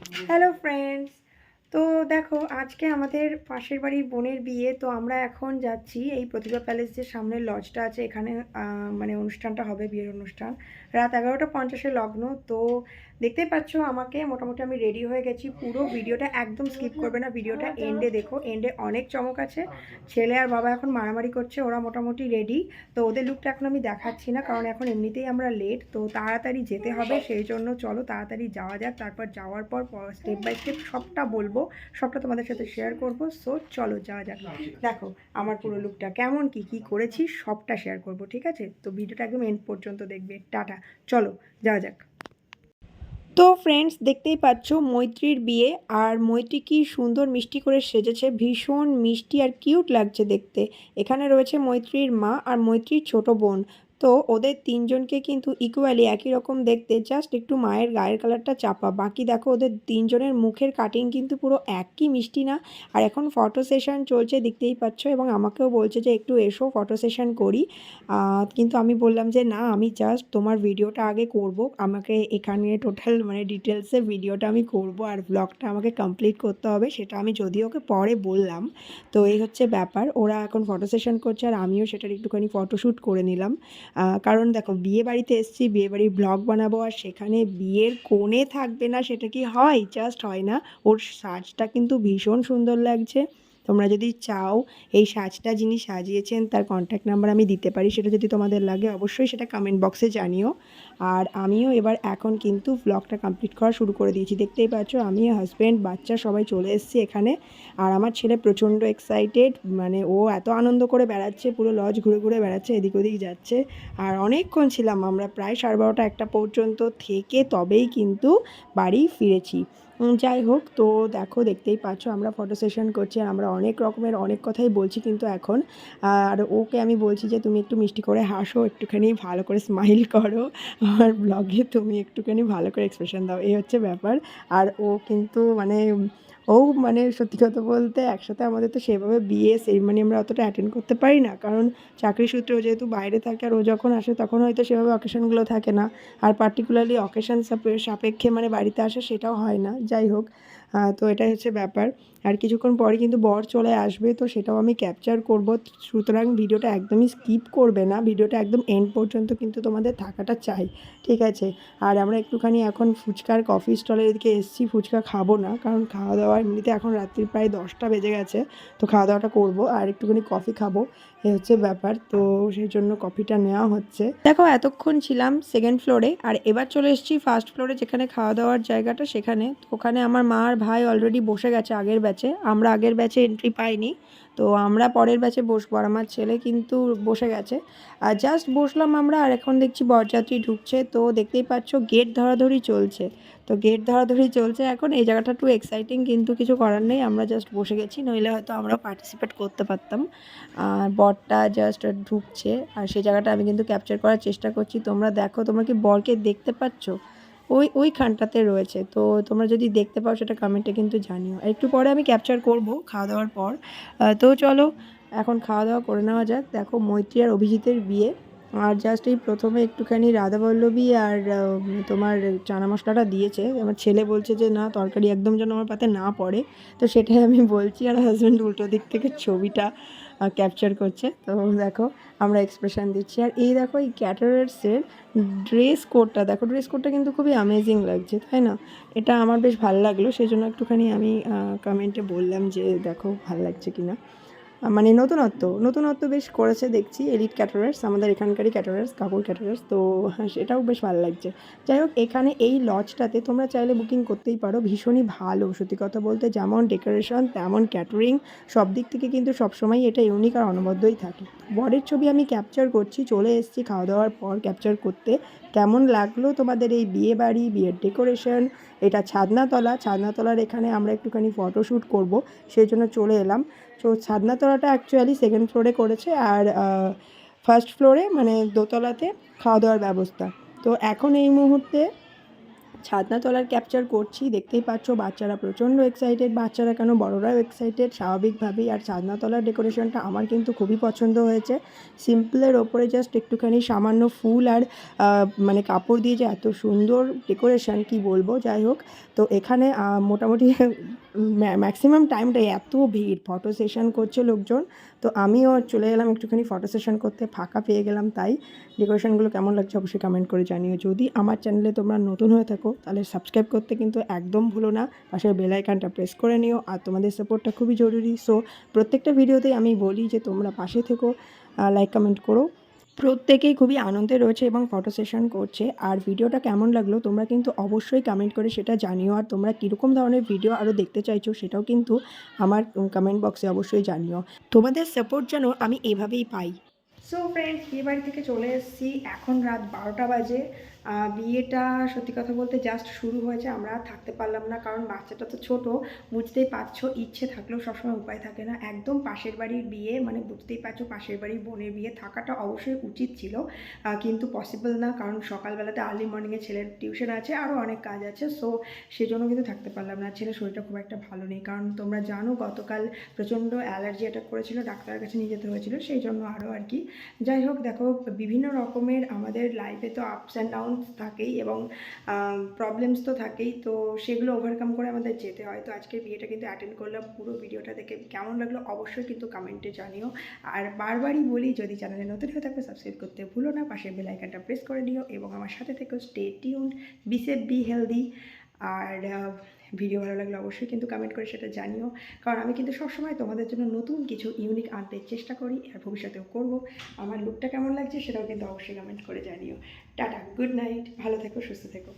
Hello friends. তো দেখো, আজকে আমাদের পাশের বাড়ির বোনের বিয়ে। তো আমরা এখন যাচ্ছি এই প্রতিভা প্যালেস যে সামনের লজটা আছে এখানে। মানে অনুষ্ঠানটা হবে, বিয়ের অনুষ্ঠান। রাত 11:50 লগ্ন। তো দেখতেই পাচ্ছ আমাকে, মোটামুটি আমি রেডি হয়ে গেছি। পুরো ভিডিওটা একদম স্কিপ করবে না, ভিডিওটা এন্ডে দেখো, এন্ডে অনেক চমক আছে। ছেলে আর বাবা এখন মারামারি করছে, ওরা মোটামুটি রেডি। তো ওদের লুকটা এখন আমি দেখাচ্ছি না, কারণ এখন এমনিতেই আমরা লেট, তো তাড়াতাড়ি যেতে হবে। সেই জন্য চলো তাড়াতাড়ি যাওয়া যাক। তারপর যাওয়ার পর স্টেপ বাই স্টেপ সবটা বলবো, সবটা তোমাদের সাথে শেয়ার করবো। সো চলো যাওয়া যাক। দেখো আমার পুরো লুকটা কেমন, কি কি করেছি সবটা শেয়ার করবো, ঠিক আছে? তো ভিডিওটা একদম এন্ড পর্যন্ত দেখবে। টাটা, চলো যাওয়া যাক। তো ফ্রেন্ডস, দেখতেই পাচ্ছ মৈত্রীর বিয়ে। আর মৈত্রী কি সুন্দর মিষ্টি করে সেজেছে, ভীষণ মিষ্টি আর কিউট লাগছে দেখতে। এখানে রয়েছে মৈত্রীর মা আর মৈত্রীর ছোট বোন। তো ওদের তিনজনকে কিন্তু ইকুয়ালি একই রকম দেখতে, জাস্ট একটু মায়ের গায়ের কালারটা চাপা। বাকি দেখো ওদের তিনজনের মুখের কাটিং কিন্তু পুরো একই মিষ্টি না। আর এখন ফটো সেশন চলছে, দেখতেই পাচ্ছ, এবং আমাকেও বলছে যে একটু এসো ফটো সেশন করি। কিন্তু আমি বললাম যে না, আমি জাস্ট তোমার ভিডিওটা আগে করব, আমাকে এখানে টোটাল মানে ডিটেলসে ভিডিওটা আমি করব, আর ব্লগটা আমাকে কমপ্লিট করতে হবে, সেটা আমি যদিও ওকে পরে বললাম। তো এই হচ্ছে ব্যাপার, ওরা এখন ফটো সেশন করছে আর আমিও সেটার একটুখানি ফটোশ্যুট করে নিলাম। কারণ দেখো, বিয়ে বাড়িতে এসেছি, বিয়ে বাড়ির ব্লগ বানাবো, আর সেখানে বিয়ের কোণে থাকবে না সেটা কি হয়? জাস্ট হয় না। ওর সাজটা কিন্তু ভীষণ সুন্দর লাগছে। তোমরা যদি চাও এই সাজটা যিনি সাজিয়েছেন তার কন্ট্যাক্ট নাম্বার আমি দিতে পারি, সেটা যদি তোমাদের লাগে অবশ্যই সেটা কমেন্ট বক্সে জানিও। আর আমিও এবার এখন কিন্তু ব্লগটা কমপ্লিট করা শুরু করে দিয়েছি। দেখতেই পাচ্ছ আমি, হাজব্যান্ড, বাচ্চা সবাই চলে এসেছি এখানে। আর আমার ছেলে প্রচণ্ড এক্সাইটেড, মানে ও এত আনন্দ করে বেড়াচ্ছে, পুরো লজ ঘুরে ঘুরে বেড়াচ্ছে, এদিক ওদিক যাচ্ছে। আর অনেকক্ষণ ছিলাম আমরা, প্রায় 12:30 1টা পর্যন্ত থেকে তবেই কিন্তু বাড়ি ফিরেছি। যাই হোক, তো দেখো দেখতেই পাচ্ছ আমরা ফটো সেশন করছি, আর আমরা অনেক রকমের অনেক কথাই বলছি কিন্তু এখন। আর ওকে আমি বলছি যে তুমি একটু মিষ্টি করে হাসো, একটুখানি ভালো করে স্মাইল করো, আমার ব্লগে তুমি একটুখানি ভালো করে এক্সপ্রেশন দাও, এই হচ্ছে ব্যাপার। আর ও কিন্তু মানে ও মানে সত্যি কথা বলতে একসাথে আমাদের তো সেভাবে বিয়ে সেরিমনি আমরা অতটা অ্যাটেন্ড করতে পারি না, কারণ চাকরি সূত্রে ও যেহেতু বাইরে থাকে, আর ও যখন আসে তখন হয়তো সেভাবে অকেশনগুলো থাকে না। আর পার্টিকুলারলি অকেশন সাপেক্ষে মানে বাড়িতে আসা সেটাও হয় না। যাই হোক, তো এটাই হচ্ছে ব্যাপার। আর কিছুক্ষণ পরে কিন্তু বর চলে আসবে, তো সেটাও আমি ক্যাপচার করব। সুতরাং ভিডিওটা একদমই স্কিপ করবে না, ভিডিওটা একদম এন্ড পর্যন্ত কিন্তু তোমাদের থাকাটা চাই, ঠিক আছে? আর আমরা একটুখানি এখন ফুচকার কফি স্টলের দিকে এসেছি। ফুচকা খাবো না, কারণ খাওয়া দাওয়া এমনিতে এখন রাত্রি প্রায় 10টা বেজে গেছে। তো খাওয়া দাওয়াটা করবো আর একটুখানি কফি খাবো, এই হচ্ছে ব্যাপার। তো সেই জন্য কফিটা নেওয়া হচ্ছে। দেখো এতক্ষণ ছিলাম সেকেন্ড ফ্লোরে, আর এবার চলে এসেছি ফার্স্ট ফ্লোরে, যেখানে খাওয়া দাওয়ার জায়গাটা সেখানে। তো ওখানে আমার মা আর ভাই অলরেডি বসে গেছে আগের ব্যাচে, আমরা আগের ব্যাচে এন্ট্রি পাইনি। তো আমরা পরের ব্যাচে বসবো, আর আমার ছেলে কিন্তু বসে গেছে। আর জাস্ট বসলাম আমরা, আর এখন দেখছি বরযাত্রী ঢুকছে। তো দেখতেই পাচ্ছ গেট ধরাধরি চলছে। তো গেট ধরাধরি চলছে এখন, এই জায়গাটা একটু এক্সাইটিং, কিন্তু কিছু করার নেই, আমরা জাস্ট বসে গেছি, নইলে হয়তো আমরা পার্টিসিপেট করতে পারতাম। আর বরটা জাস্ট ঢুকছে, আর সেই জায়গাটা আমি কিন্তু ক্যাপচার করার চেষ্টা করছি। তোমরা দেখো, তোমরা কি বরকে দেখতে পাচ্ছ? ওইখানটাতে রয়েছে। তো তোমরা যদি দেখতে পাও সেটা কমেন্টে কিন্তু জানিও। আর একটু পরে আমি ক্যাপচার করব খাওয়া দাওয়ার পর। তো চলো এখন খাওয়া দাওয়া করে নেওয়া যাক। দেখো মৈত্রী আর অভিজিতের বিয়ে। আর জাস্ট এই প্রথমে একটুখানি রাধাবল্লভী আর তোমার চানা মশলাটা দিয়েছে। আমার ছেলে বলছে যে না, তরকারি একদম যেন আমার পাতে না পড়ে। তো সেটাই আমি বলছি, আর হাজব্যান্ড উল্টো দিক থেকে ছবিটা ক্যাপচার করছে। তো দেখো আমরা এক্সপ্রেশন দিচ্ছি। আর এই দেখো এই ক্যাটারার্সের ড্রেস কোডটা দেখো, ড্রেস কোডটা কিন্তু খুবই অ্যামেজিং লাগছে, তাই না? এটা আমার বেশ ভালো লাগলো, সেই জন্য একটুখানি আমি কমেন্টে বললাম যে দেখো ভালো লাগছে কিনা। মানে নতুনত্ব বেশ করেছে দেখছি এলিট ক্যাটারার্স, আমাদের এখানকারই ক্যাটারার্স, কাপড় ক্যাটারার্স। তো হ্যাঁ, সেটাও বেশ ভালো লাগছে। যাই হোক, এখানে এই লজটাতে তোমরা চাইলে বুকিং করতেই পারো, ভীষণই ভালো সত্যি কথা বলতে। যেমন ডেকোরেশন তেমন ক্যাটারিং, সব দিক থেকে কিন্তু সবসময় এটা ইউনিক আর অনবদ্যই থাকে। বরের ছবি আমি ক্যাপচার করছি, চলে এসেছি খাওয়া দাওয়ার পর ক্যাপচার করতে। কেমন লাগলো তোমাদের এই বিয়ে বাড়ি, বিয়ের ডেকোরেশন? এটা ছাদনাতলার এখানে আমরা একটুখানি ফটোশ্যুট করব, সেই জন্য চলে এলাম। তো ছাদনাতলাটা অ্যাকচুয়ালি সেকেন্ড ফ্লোরে করেছে, আর ফার্স্ট ফ্লোরে মানে দোতলাতে খাওয়া দাওয়ার ব্যবস্থা। তো এখন এই মুহূর্তে ছাদনাতলার ক্যাপচার করছি, দেখতেই পাচ্ছ বাচ্চারা প্রচণ্ড এক্সাইটেড, বাচ্চারা কেন বড়রাও এক্সাইটেড স্বাভাবিকভাবেই। আর ছাদনাতলার ডেকোরেশনটা আমার কিন্তু খুবই পছন্দ হয়েছে। সিম্পলের ওপরে জাস্ট একটুখানি সামান্য ফুল আর মানে কাপড় দিয়ে যে এত সুন্দর ডেকোরেশন কি বলবো। যাই হোক, তো এখানে মোটামুটি ম্যাক্সিমাম টাইমটাই এত ভিড়, ফটো সেশন করছে লোকজন। তো আমিও চলে এলাম একটুখানি ফটো সেশন করতে, ফাঁকা পেয়ে গেলাম। তাই ডেকোরেশনগুলো কেমন লাগছে অবশ্যই কমেন্ট করে জানিও। যদি আমার চ্যানেলে তোমরা নতুন হয়ে থাকো তাহলে সাবস্ক্রাইব করতে কিন্তু একদম ভুলো না, পাশের বেল আইকনটা প্রেস করে নিও। আর তোমাদের সাপোর্টটা খুবই জরুরি। সো প্রত্যেকটা ভিডিওতেই আমি বলি যে তোমরা পাশে থেকো, লাইক কমেন্ট করো। প্রত্যেকেই খুবই আনন্দে রয়েছে এবং ফটো সেশন করছে। আর ভিডিওটা কেমন লাগলো তোমরা কিন্তু অবশ্যই কমেন্ট করে সেটা জানিও। আর তোমরা কীরকম ধরনের ভিডিও আরও দেখতে চাইছো সেটাও কিন্তু আমার কমেন্ট বক্সে অবশ্যই জানিও। তোমাদের সাপোর্ট যেন আমি এভাবেই পাই। সো ফ্রেন্ডস, বিয়ে বাড়ি থেকে চলে এসেছি, এখন রাত 12টা বাজে। বিয়েটা সত্যি কথা বলতে জাস্ট শুরু হয়েছে, আমরা আর থাকতে পারলাম না, কারণ বাচ্চাটা তো ছোট, বুঝতেই পারছো। ইচ্ছে থাকলেও সবসময় উপায় থাকে না। একদম পাশের বাড়ির বিয়ে, মানে বুঝতেই পারছো পাশের বাড়ির বোনের বিয়ে, থাকাটা অবশ্যই উচিত ছিল, কিন্তু পসিবল না, কারণ সকালবেলাতে আর্লি মর্নিংয়ে ছেলের টিউশন আছে, আরও অনেক কাজ আছে। সো সেজন্য কিন্তু থাকতে পারলাম না। ছেলের শরীরটা খুব একটা ভালো নেই, কারণ তোমরা জানো গতকাল প্রচণ্ড অ্যালার্জি অ্যাটাক করেছিল, ডাক্তারের কাছে নিয়ে যেতে হয়েছিল, সেই জন্য আরও আর কি। যাই হোক, দেখো বিভিন্ন রকমের আমাদের লাইফে তো আপস অ্যান্ড ডাউনস থাকেই এবং প্রবলেমস তো থাকেই, তো সেগুলো ওভারকাম করে আমাদের যেতে হয়। তো আজকের বিয়েটা কিন্তু অ্যাটেন্ড করলাম। পুরো ভিডিওটা দেখে কেমন লাগলো অবশ্যই কিন্তু কমেন্টে জানিও। আর বারবারই বলি, যদি চ্যানেলে নতুন হয়ে থাকবে সাবস্ক্রাইব করতে ভুলো না, পাশের বেল আইকনটা প্রেস করে নিও এবং আমার সাথে থেকো। Stay tuned, be safe, be healthy. আর ভিডিও ভালো লাগলে অবশ্যই কিন্তু কমেন্ট করে সেটা জানিও, কারণ আমি কিন্তু সবসময় তোমাদের জন্য নতুন কিছু ইউনিক আনতে চেষ্টা করি, আর ভবিষ্যতেও করবো। আমার লুকটা কেমন লাগছে সেটাও কিন্তু অবশ্যই কমেন্ট করে জানিও। টাটা, গুড নাইট, ভালো থেকো, সুস্থ থেকো।